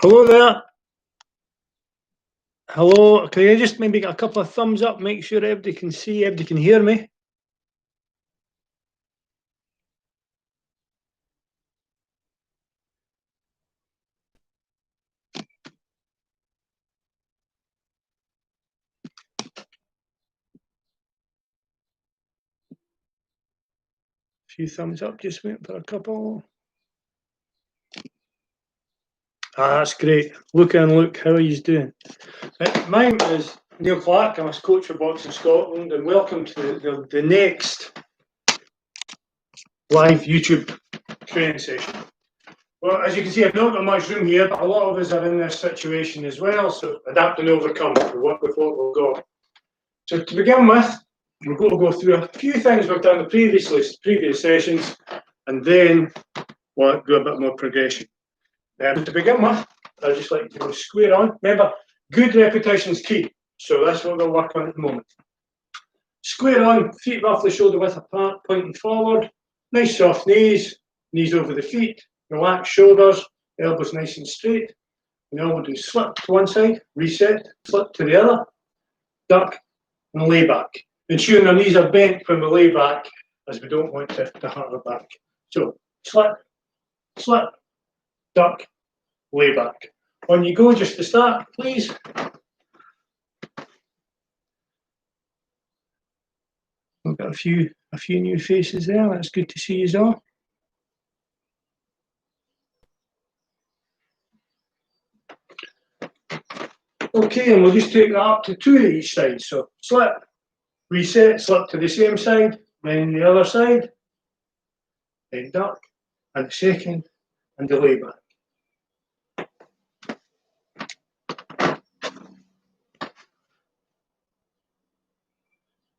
Hello there. Hello. Can you just maybe get a couple of thumbs up, make sure everybody can see, everybody can hear me? A few thumbs up, just waiting for a couple. That's great. Look and look, how are you doing? My name is Neil Clark, I'm a coach for Boxing Scotland, and welcome to the next live YouTube training session. Well, as you can see, I've not got much room here, but a lot of us are in this situation as well, so adapt and overcome with what we've got. So to begin with, we're going to go through a few things we've done in the previous sessions, and then we'll do a bit more progression. To begin with, I'd just like to go square on. Remember, good repetition is key, so that's what we'll work on at the moment. Square on, feet roughly shoulder width apart, pointing forward. Nice soft knees, knees over the feet, relaxed shoulders, elbows nice and straight. And then we'll do slip to one side, reset, slip to the other, duck, and lay back. Ensuring our knees are bent when we lay back, as we don't want to hurt our back. So, slip, slip, duck, lay back. On you go, just to start, please. We've got a few new faces there. That's good to see you all. Okay, and we'll just take that up to 2 at each side. So slip, reset, slip to the same side, then the other side, then duck, and the second, and the lay back.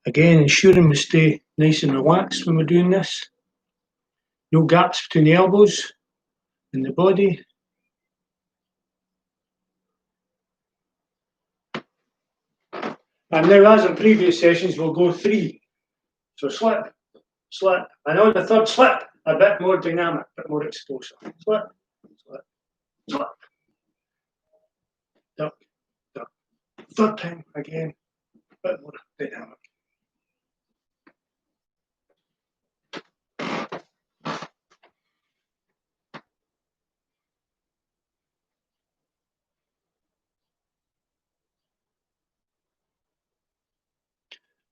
Again, ensuring we stay nice and relaxed when we're doing this. No gaps between the elbows and the body. And now, as in previous sessions, we'll go 3. So slip, slip, and on the third slip, a bit more dynamic, a bit more explosive. Slip, slip, slip. Duck, duck. Third time, again, a bit more dynamic.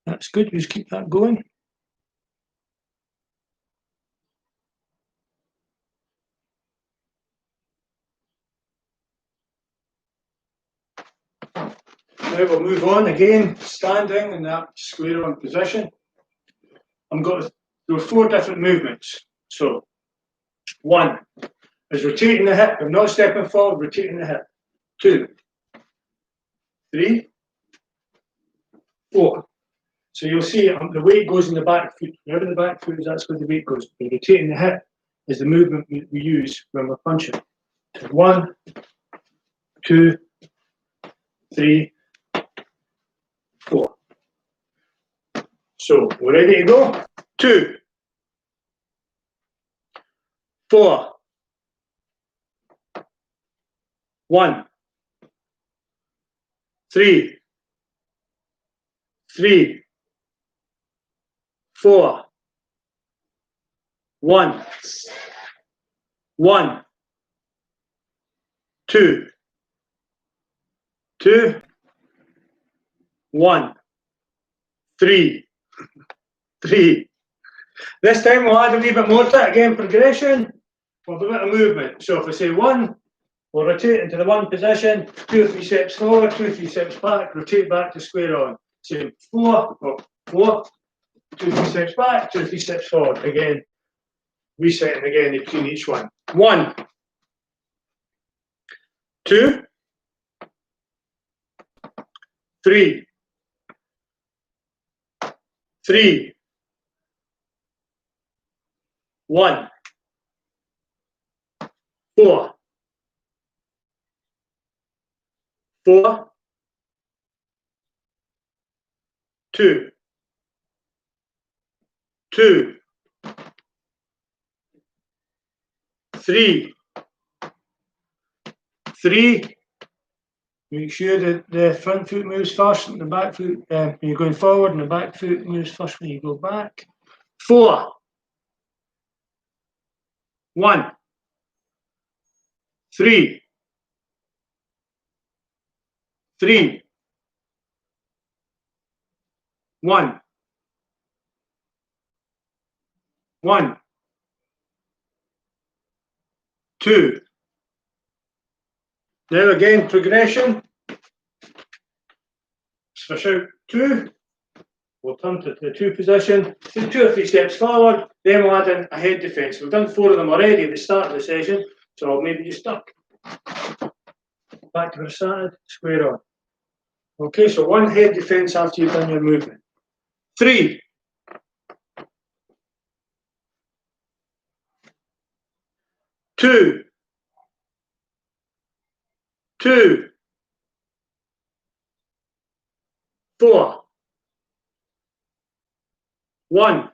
That's good, just keep that going. Now we'll move on again, standing in that square on position. I'm going to do 4 different movements. So, 1 is rotating the hip. I'm not stepping forward, rotating the hip. 2, 3, 4. So you'll see the weight goes in the back foot. Wherever the back foot is, that's where the weight goes. But rotating the hip is the movement we use when we're punching. 1, 2, 3, 4. So we're ready to go. 2, 4, 1, 3, 3, 4, 1, 1, 2, 2, 1, 3, 3. This time we'll add a wee bit more to it. Again, progression. We'll do a bit of movement. So if I say 1, we'll rotate into the 1 position, 2 or 3 steps forward, 2 or 3 steps back, rotate back to square on. Same 4, 4, 2 or 3 steps back, 2 or 3 steps forward. Again, resetting again between each one. 1, 2, 3, 3, 1, 4, 4, 2, 2, 3, 3. Make sure that the front foot moves first and the back foot, when you're going forward, and the back foot moves first when you go back. 4. 1. 3. 3. 1. 1. 2. Now again, progression. Swish out 2. We'll turn to the 2 position. Do 2 or 3 steps forward. Then we'll add in a head defence. We've done 4 of them already at the start of the session, so I'll maybe just stuck. Back to where it started. Square on. Okay, so 1 head defence after you've done your movement. 3. 2. 2. 4. 1.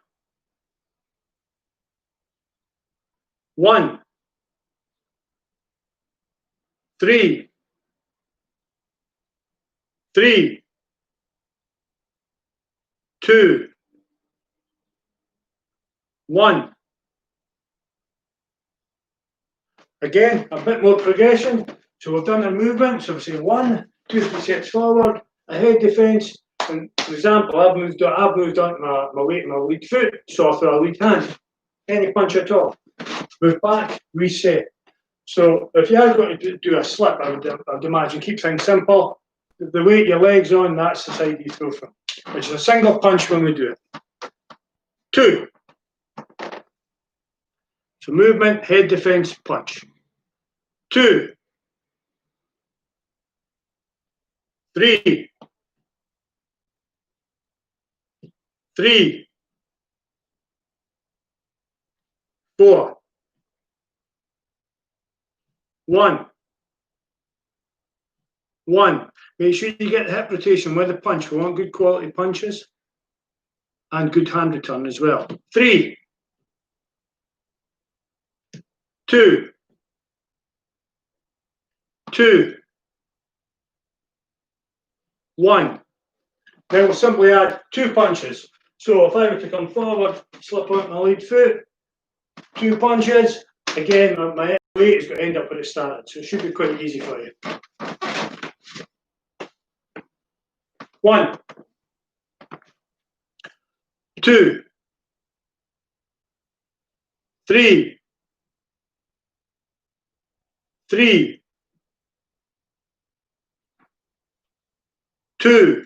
1. 3. 3. 2. 1. Again, a bit more progression. So we've done a movement. So we say 1, 2, 3 steps forward, a head defence. And for example, I've moved on my weight, my lead foot, so I throw a lead hand. Any punch at all. Move back, reset. So if you are going to do a slip, I would imagine keep things simple. The weight your legs on, that's the side you throw from, which is a single punch when we do it. 2. So movement, head defence, punch. 2. 3. 3. 4. 1. 1. Make sure you get the hip rotation with the punch. We want good quality punches and good hand return as well. 3. 2. 2. 1. Now we'll simply add 2 punches. So if I were to come forward, slip out my lead foot, 2 punches, again my weight is going to end up where it started. So it should be quite easy for you. 1. 2. 3. 3. 2.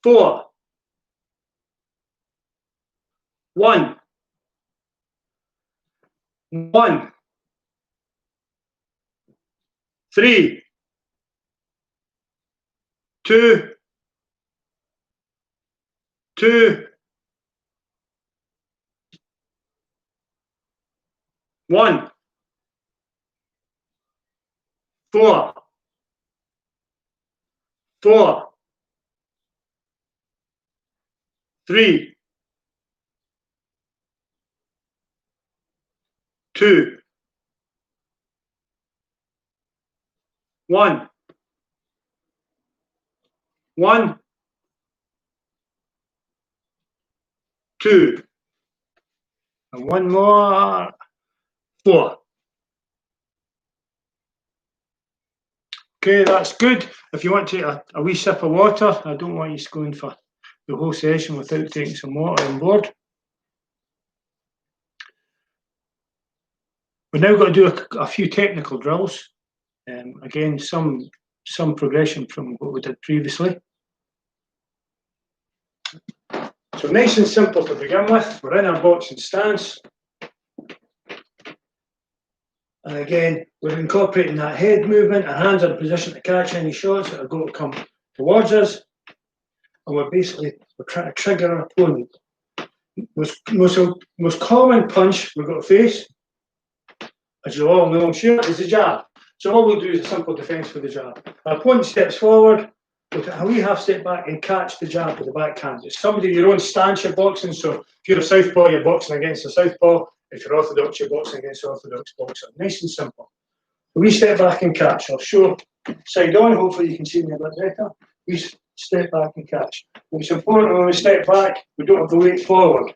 4. 1. 1. 3. 2. 2. 1. 4. 4. 3. 2. 1. 1. 2. And 1 more. 4. Okay, that's good. If you want to take a wee sip of water, I don't want you going for the whole session without taking some water on board. We've now got to do a few technical drills. Again, some progression from what we did previously. So nice and simple to begin with. We're in our boxing stance. And again, we're incorporating that head movement. Our hands are in position to catch any shots that are going to come towards us. And we're trying to trigger our opponent. Most common punch we've got to face, as you all know, I'm sure, is the jab. So all we'll do is a simple defence with the jab. Our opponent steps forward, look at a wee half step back and catch the jab with the backhand. It's somebody your own stance you're boxing. So if you're a southpaw, you're boxing against a southpaw. If you're orthodox, you're boxing against orthodox boxer. Nice and simple. We step back and catch. I'll show side on. Hopefully you can see me a bit better. We step back and catch. It's important when we step back, we don't have the weight forward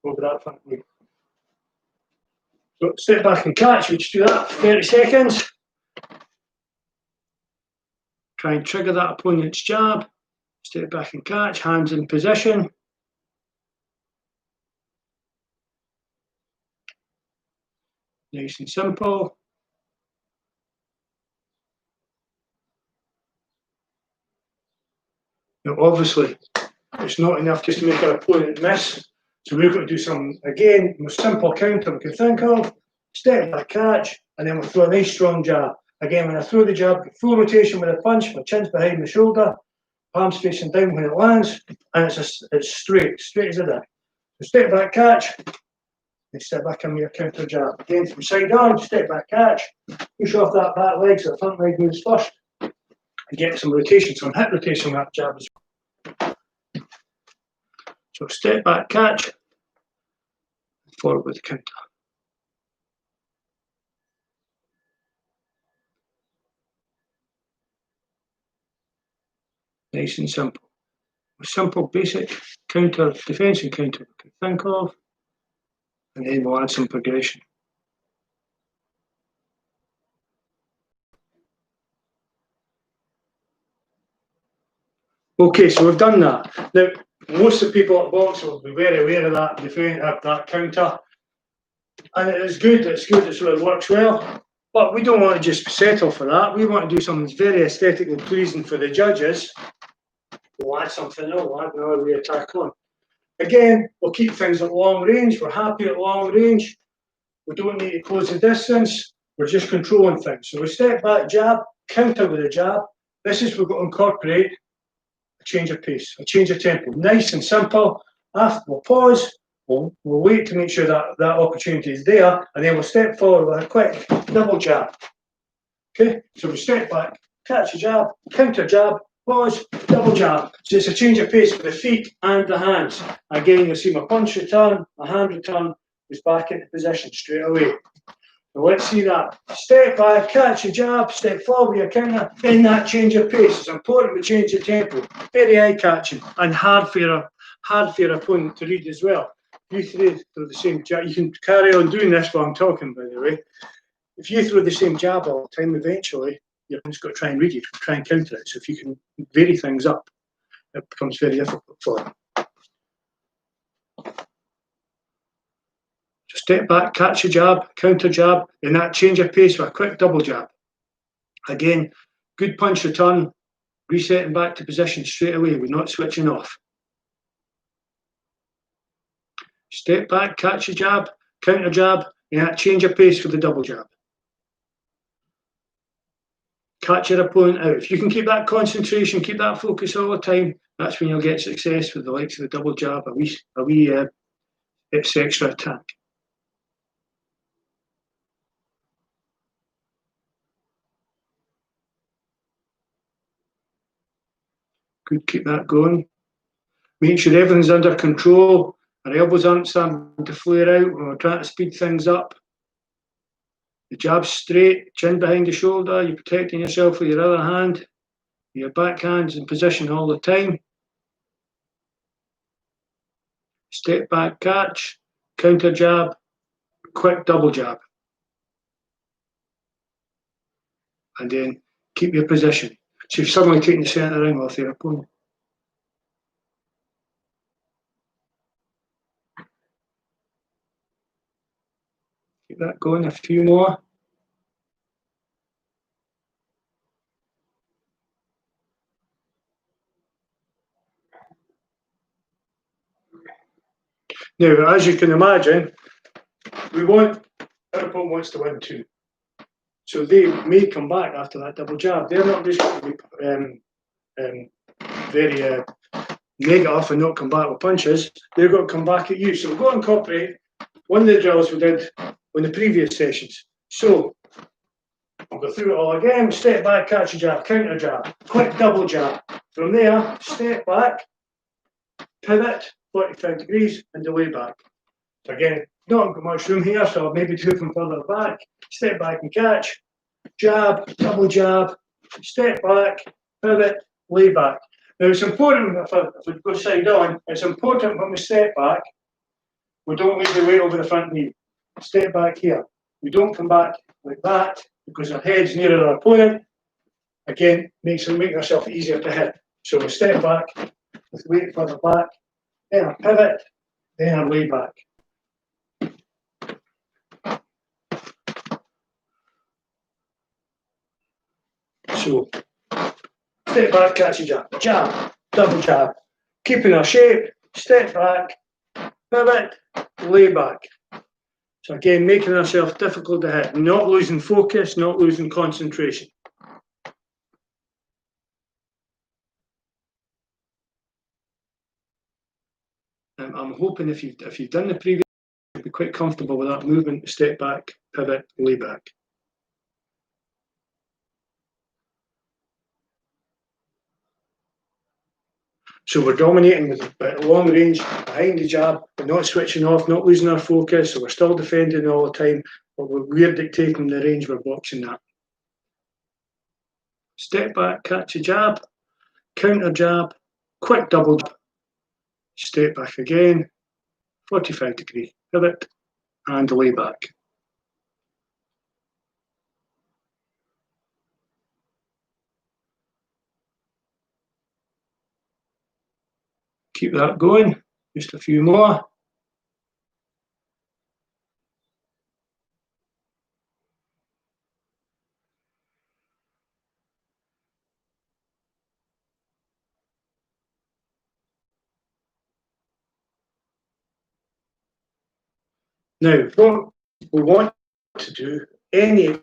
over that front knee. So step back and catch. We just do that for 30 seconds. Try and trigger that opponent's jab. Step back and catch. Hands in position. Nice and simple. Now, obviously, it's not enough just to make our opponent miss. So we've got to do some, again, the most simple counter we can think of. Step back, catch, and then we'll throw a nice strong jab. Again, when I throw the jab, full rotation with a punch, my chin's behind my shoulder, palms facing down when it lands, and it's straight as a die. So step back, catch, and step back and your counter jab. Again, from side on, step back, catch, push off that back leg so the front leg moves first, and get some rotation, some hip rotation on that jab as well. So step back, catch, forward with the counter. Nice and simple. A simple, basic counter, defensive counter we can think of, and then we'll add some progression. Okay, so we've done that. Now, most of the people at box will be very aware of that counter, and it is good. It's good. It really works well. But we don't want to just settle for that. We want to do something that's very aesthetically pleasing for the judges. We'll add something else. We'll add another re-attack on. Again, we'll keep things at long range. We're happy at long range. We don't need to close the distance. We're just controlling things. So we step back, jab, counter with a jab. This is we've got to incorporate a change of pace, a change of tempo. Nice and simple. After we'll pause. We'll wait to make sure that opportunity is there, and then we'll step forward with a quick double jab. Okay, so we step back, catch a jab, counter jab, pause, double jab. So it's a change of pace for the feet and the hands. Again, you'll see my punch return, my hand return is back into position straight away. So let's see that. Step back, catch a jab, step forward with your counter, then that change of pace. It's important to change the tempo. Very eye-catching and hard for your opponent to read as well. You throw the same jab. You can carry on doing this while I'm talking, by the way. If you throw the same jab all the time, eventually your opponent's got to try and read it, try and counter it. So if you can vary things up, it becomes very difficult for them. So step back, catch a jab, counter jab, and that change of pace with a quick double jab. Again, good punch return, resetting back to position straight away. We're not switching off. Step back, catch a jab, counter jab, and that change of pace for the double jab. Catch your opponent out. If you can keep that concentration, keep that focus all the time, that's when you'll get success with the likes of the double jab, a wee extra attack. Good, keep that going. Make sure everything's under control. Our elbows aren't starting to flare out when we're trying to speed things up. The jab's straight, chin behind the shoulder, you're protecting yourself with your other hand. Your backhand's in position all the time. Step back, catch, counter jab, quick double jab. And then keep your position. So you've suddenly taken the centre ring off your opponent. Keep that going, a few more. Now, as you can imagine, our opponent wants to win too. So they may come back after that double jab. They're not just going to be very negative and not come back with punches. They're going to come back at you. So we're going to incorporate one of the drills we did in the previous sessions. So I'll go through it all again. Step back, catch a jab, counter jab, quick double jab. From there, step back, pivot, 45 degrees, and delay back. So again, not got much room here, so I'll maybe do it from further back. Step back and catch. Jab, double jab, step back, pivot, lay back. Now it's important, if we go side on, it's important when we step back, we don't leave the weight over the front knee. Step back here. We don't come back like that because our head's nearer our opponent. Again, makes ourselves easier to hit. So we step back with weight further back, then a pivot, then a lay back. So step back, catch a jab, double jab, keeping our shape, step back, pivot, lay back. So again, making ourselves difficult to hit, not losing focus, not losing concentration. I'm hoping if you've done the previous, you'll be quite comfortable with that movement, step back, pivot, lay back. So we're dominating with a long range behind the jab, we're not switching off, not losing our focus, so we're still defending all the time, but we're dictating the range we're boxing at. Step back, catch a jab, counter jab, quick double jab, step back again, 45-degree pivot, and lay back. Keep that going, just a few more. Now, what we want to do, any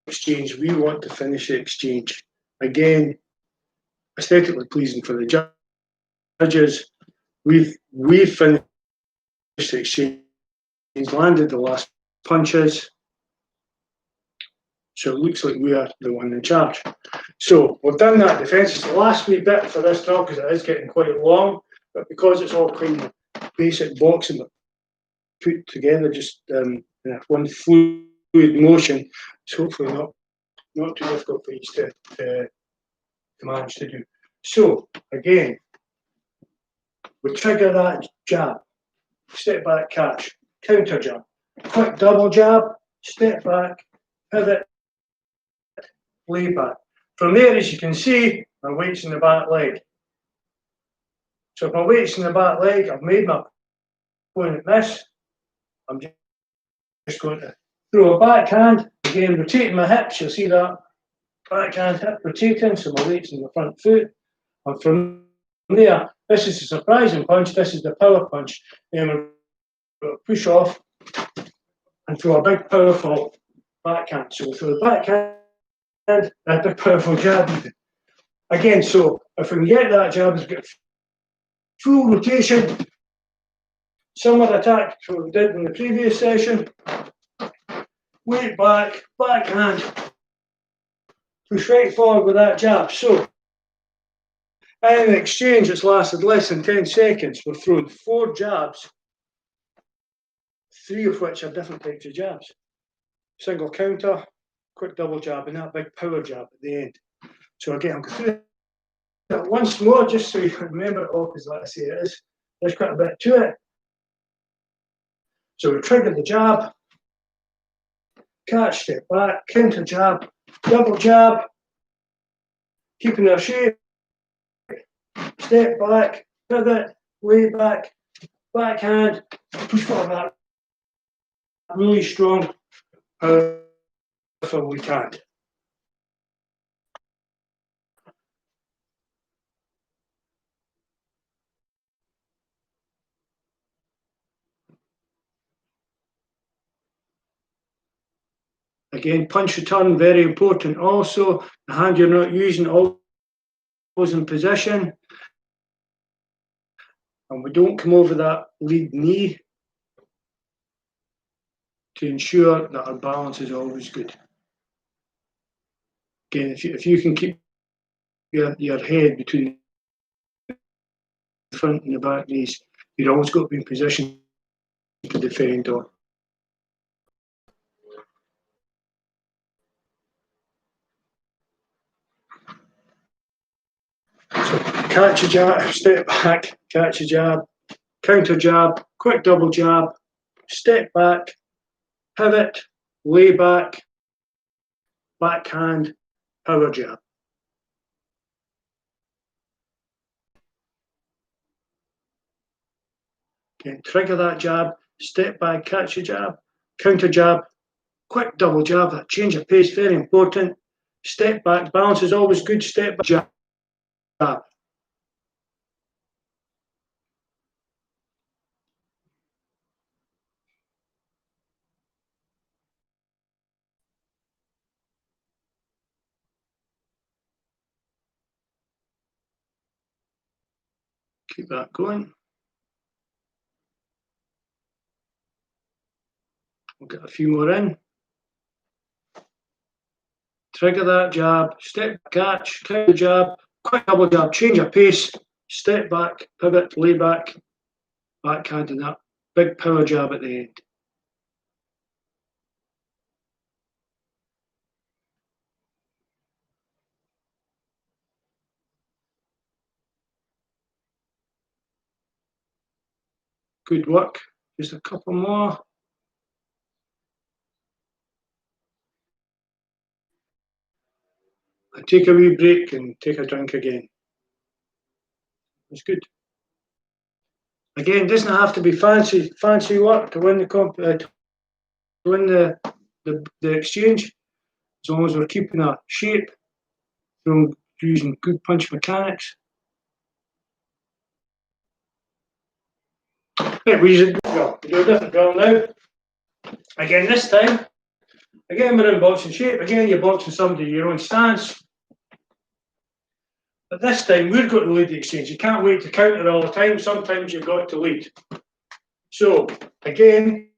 exchange, we want to finish the exchange. Again, aesthetically pleasing for the judges. We've finished the exchange, landed the last punches. So it looks like we are the one in charge. So we've done that defence. It's the last wee bit for this talk because it is getting quite long, but because it's all kind of basic boxing but put together just in one fluid motion, it's hopefully not too difficult for you to manage to do. So again, we trigger that jab, step back catch, counter jab, quick double jab, step back, pivot, lay back. From there, as you can see, my weight's in the back leg. So if my weight's in the back leg, I've made my opponent miss. I'm just going to throw a backhand, again rotating my hips, you'll see that backhand hip rotating, so my weight's in the front foot. And from there, this is a surprising punch, this is the power punch. Then I'm going to push off and throw a big powerful backhand. So we throw the backhand, a big powerful jab. Again, so if we can get that jab, it's got full rotation, similar attack to what we did in the previous session. Weight back, backhand, push right forward with that jab. So, in an exchange that's lasted less than 10 seconds, we've thrown 4 jabs, 3 of which are different types of jabs. Single counter, quick double jab, and that big power jab at the end. So again, I'll go through that once more, just so you can remember it all, because like I say, there's quite a bit to it. So we trigger the jab, catch, step back, counter jab, double jab, keeping our shape, step back, pivot, lay back, backhand, push forward that really strong, powerful we can. Again, punch return, very important also. The hand you're not using, always in position. And we don't come over that lead knee to ensure that our balance is always good. Again, if you can keep your head between the front and the back knees, you're always got to be in position to defend on. So catch a jab, step back, catch a jab, counter jab, quick double jab, step back, pivot, lay back, backhand, power jab. Okay, trigger that jab, step back, catch a jab, counter jab, quick double jab, that change of pace, very important. Step back, balance is always good, step back, jab. Keep that going. We'll get a few more in. Trigger that jab, step, catch, counter jab, quick double jab, change of pace, step back, pivot, lay back, backhand, and that big power jab at the end. Good work. Just a couple more. I take a wee break and take a drink again. It's good. Again, it doesn't have to be fancy work to win the exchange, as long as we're keeping a shape from using good punch mechanics. Right, we do a different drill now. Again, this time, again we're in boxing shape. Again, you're boxing somebody your own stance. But this time, we've got to lead the exchange. You can't wait to counter all the time. Sometimes you've got to lead. So, again,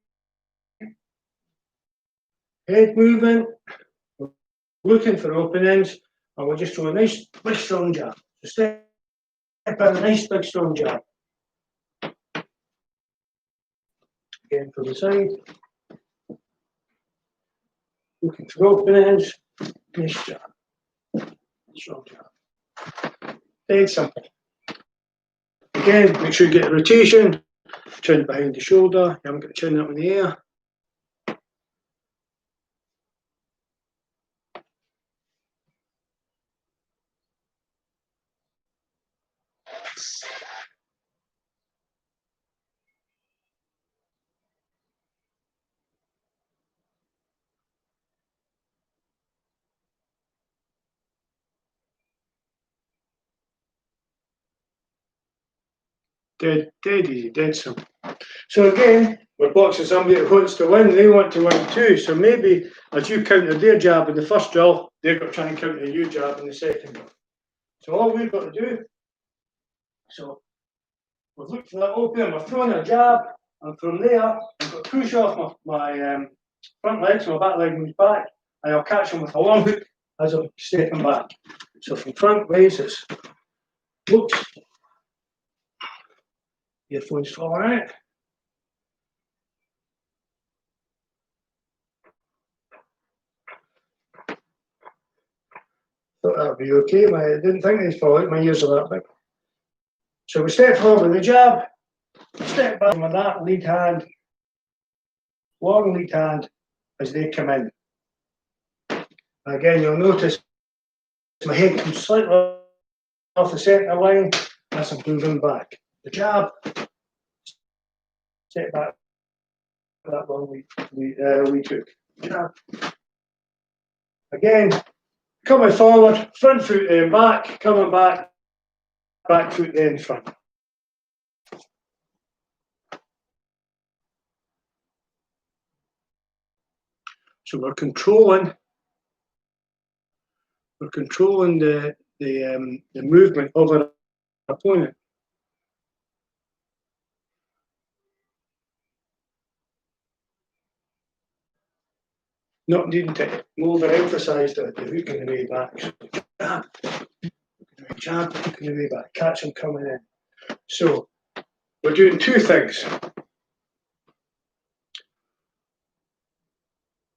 head movement, looking for openings, and we'll just throw a nice, big, strong jab. So step in a nice, big, strong jab. Again, from the side. Looking for openings, nice jab. Strong jab. Dead simple. Again, make sure you get a rotation, chin behind the shoulder, you haven't got the chin up in the air. Dead easy, dead simple. So again, we're boxing somebody that wants to win, they want to win too. So maybe as you counter their jab in the first drill, they've got to try and counter your jab in the second drill. So all we've got to do, so we've looked for that opening, we're throwing a jab, and from there, I've got to push off my front leg, so my back leg moves back, and I'll catch him with a long hook as I'm stepping back. So from front ways, it's whoops, earphones falling out. Thought that'd be okay. I didn't think they'd fall out. My ears are that big. So we step forward with the jab, step back with that lead hand, long lead hand as they come in. Again, you'll notice my head comes slightly off the centre line as I'm moving back. The jab, step back, that long lead hook. Jab. Again, coming forward, front foot then back, coming back, back foot then front. So we're controlling the movement of our opponent. Not needing to overemphasise the hook in the way back. So jab, hook in the way back, catch him coming in. So we're doing two things.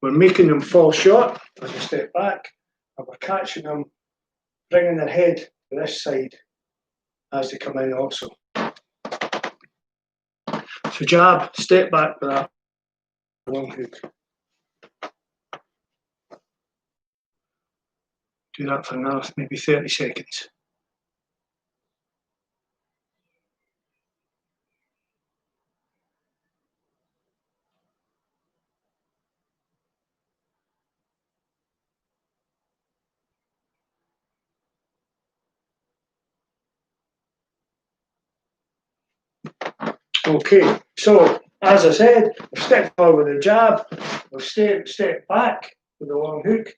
we're making them fall short as we step back, and we're catching them, bringing their head to this side as they come in also. So jab, step back with that long hook. Do that for another maybe 30 seconds. Okay, so as I said, we've stepped forward with the jab, we've stepped back with the long hook.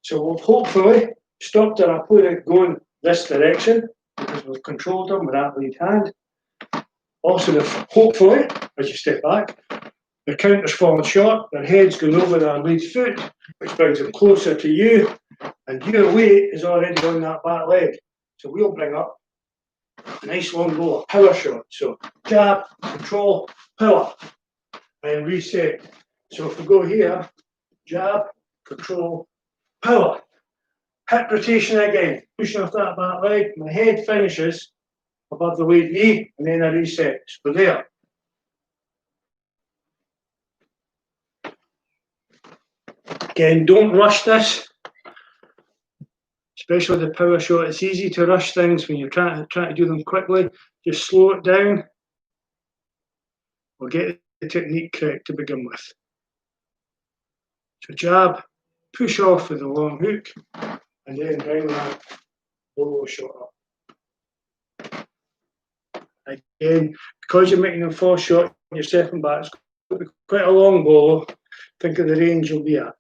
So we've hopefully stopped our opponent going this direction because we've controlled them with that lead hand. Also, hopefully, as you step back, the counter's fallen short, their head's going over their lead foot, which brings them closer to you, and your weight is already on that back leg. So we'll bring up a nice long roll of power shot. So jab, control, power, and reset. So if we go here, jab, control, power. Hip rotation again, pushing off that back leg. My head finishes above the weight knee, and then I reset. So there. Again, don't rush this, especially the power shot. It's easy to rush things when you're trying to do them quickly. Just slow it down. We'll get the technique correct to begin with. So jab, push off with the long hook, and then bring that bolo shot up. Again, because you're making them fall short, you're stepping back. It's going to be quite a long bolo. Think of the range you'll be at.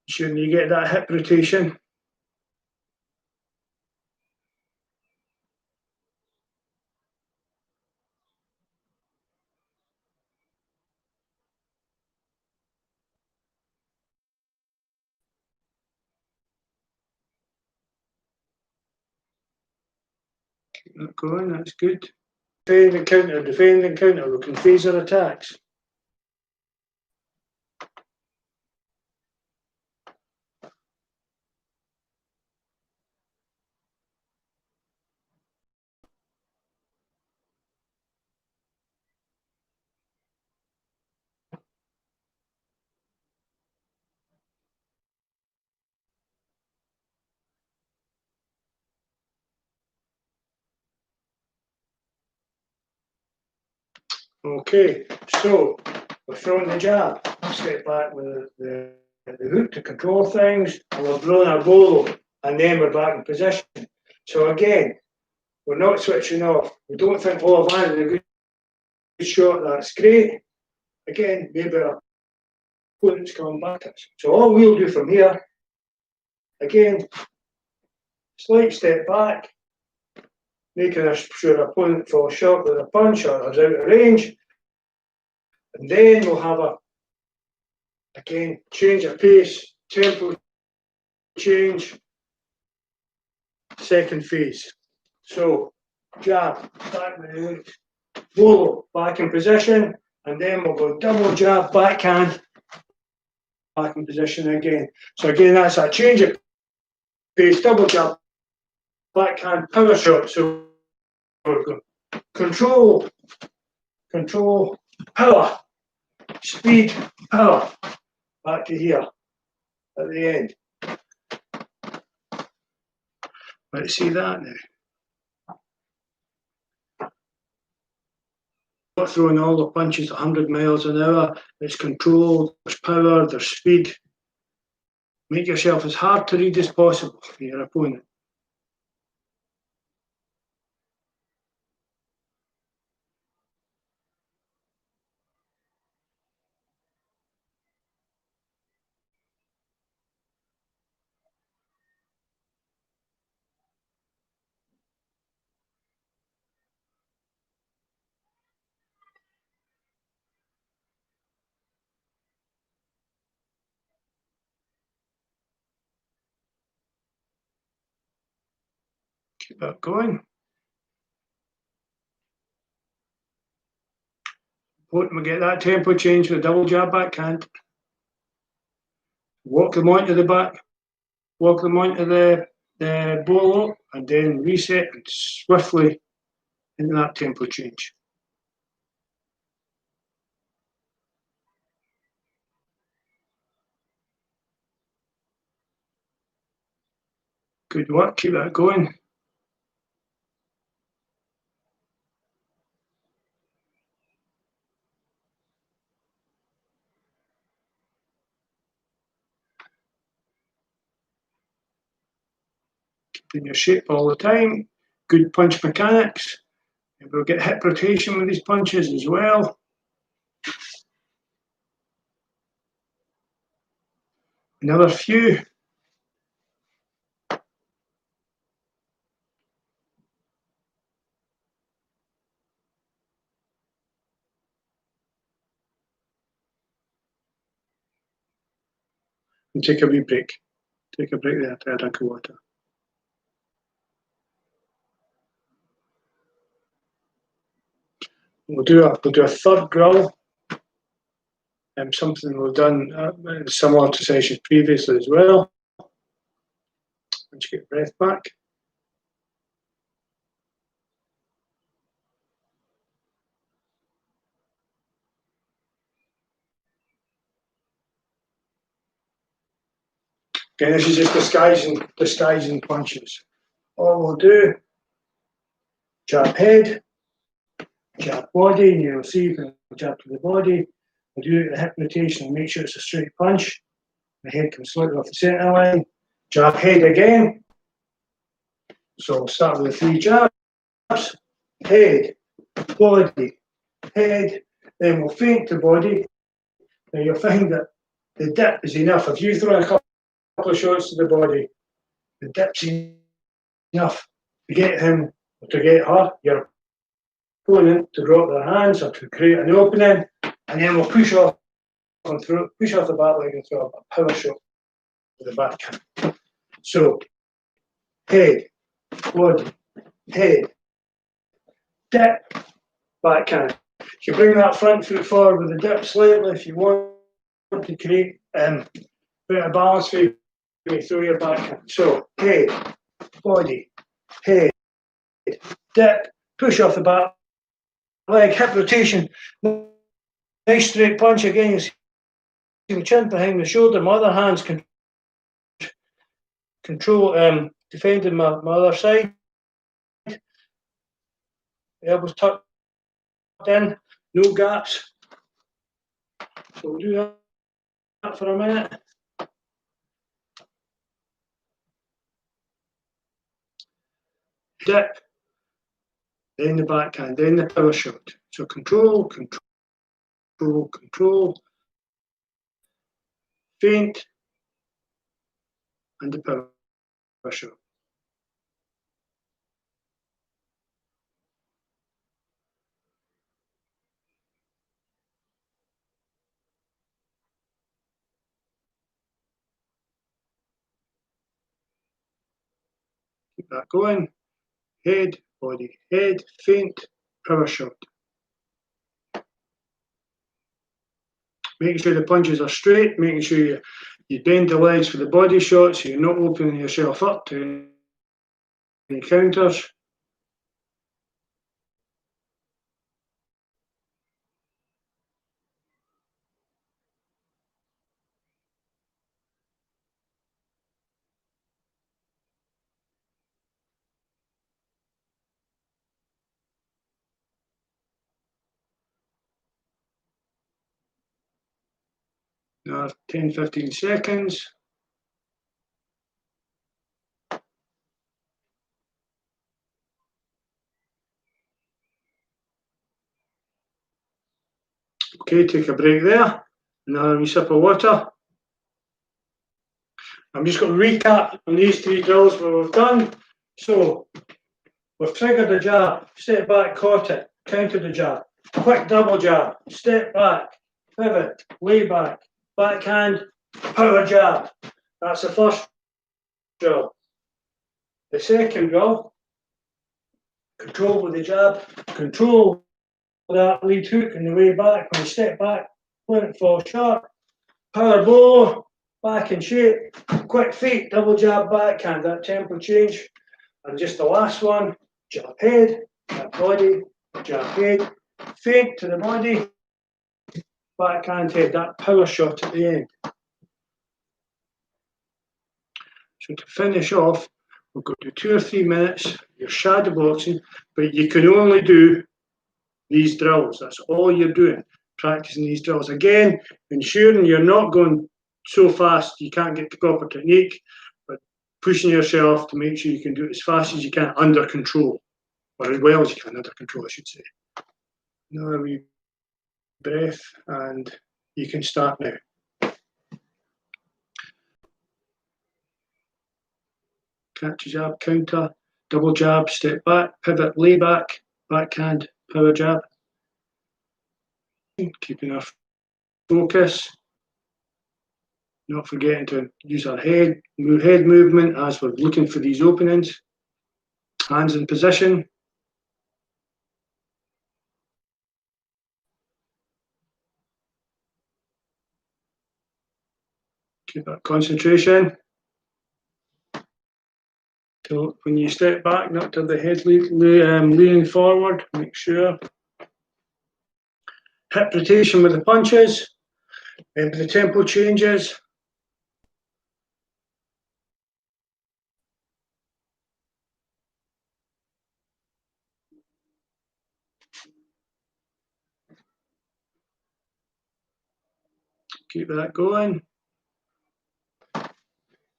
Sure you get that hip rotation. Keep that going, that's good. Defend and counter, defend and counter. We can phase our attacks. Okay, so we're throwing the jab, step back with the hook to control things, and we're blowing our bolo, and then we're back in position. So again, we're not switching off. We don't think, oh, I've landed a good shot, that's great. Again, maybe our opponent's coming back at us. So all we'll do from here, again, slight step back, making sure our opponent falls short with a punch or is out of range. And then we'll have again, change of pace, tempo change, second phase. So, jab, back with the hook, bolo, back in position, and then we'll go double jab, backhand, back in position again. So again, that's a change of pace, double jab, backhand, power shot. So we're going control, control, power, speed, power, back to here at the end. Let's see that now. Not throwing all the punches at 100 miles an hour. It's control, there's power, there's speed. Make yourself as hard to read as possible for your opponent. Keep that going. Let them get that tempo change with a double jab backhand. Walk them onto the back, walk them onto the bolo, and then reset and swiftly into that tempo change. Good work, keep that going. Keeping your shape all the time. Good punch mechanics. And we'll get hip rotation with these punches as well. Another few. And take a wee break. Take a break there, take a drink of water. We'll do a third grill. Something we've done similar to sessions previously as well. Once you get breath back. Okay, this is just disguising punches. All we'll do, jab head, jab body, and you'll see you can jab to the body. We'll do the hip rotation and make sure it's a straight punch. The head comes slightly off the centre line. Jab head again. So we'll start with the 3 jabs. Head, body, head. Then we'll feint the body. Now you'll find that the dip is enough. If you throw a couple of shots to the body, the dip's enough to get him or to get her, your opponent, to drop their hands or to create an opening, and then we'll push off the back leg and throw a power shot with the backhand. So head, body, head, dip, backhand. You bring that front foot forward with the dip slightly if you want to create a bit of balance for you through your backhand. So head, body, head, dip, push off the back leg, hip rotation. Nice straight punch again. You see the chin behind the shoulder. My other hand's control, defending my other side. The elbows tucked in, no gaps. So we'll do that for a minute. Dip, then the backhand, then the power shot. So control, feint, and the power shot. Keep that going. Head, body, head, feint, power shot. Making sure the punches are straight, making sure you bend the legs for the body shot so you're not opening yourself up to any counters. Now 10-15 seconds. Okay, take a break there. Another wee sip of water. I'm just going to recap on these 3 drills what we've done. So we've triggered the jab, step back, caught it, counter the jab, quick double jab, step back, pivot, lay back, backhand, power jab. That's the first drill. The second drill, control with the jab, control that lead hook on the way back. When you step back, let it fall sharp. Power blow, back in shape. Quick feet, double jab backhand, that tempo change. And just the last one, jab head, jab body, jab head, feint to the body, backhand head, that power shot at the end. So to finish off, we'll go to 2 or 3 minutes, you're shadow boxing, but you can only do these drills. That's all you're doing, practicing these drills. Again, ensuring you're not going so fast you can't get the proper technique, but pushing yourself to make sure you can do it as fast as you can under control, or as well as you can under control, I should say. Another wee breath, and you can start now. Catch a jab, counter, double jab, step back, pivot, lay back, backhand, power jab. Keeping our focus. Not forgetting to use our head movement as we're looking for these openings. Hands in position. Keep that concentration. Till when you step back, not till the head leaning forward. Make sure. Hip rotation with the punches. Remember the tempo changes. Keep that going.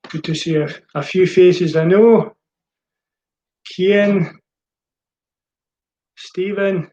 Good to see a few faces I know. Kian, Stephen,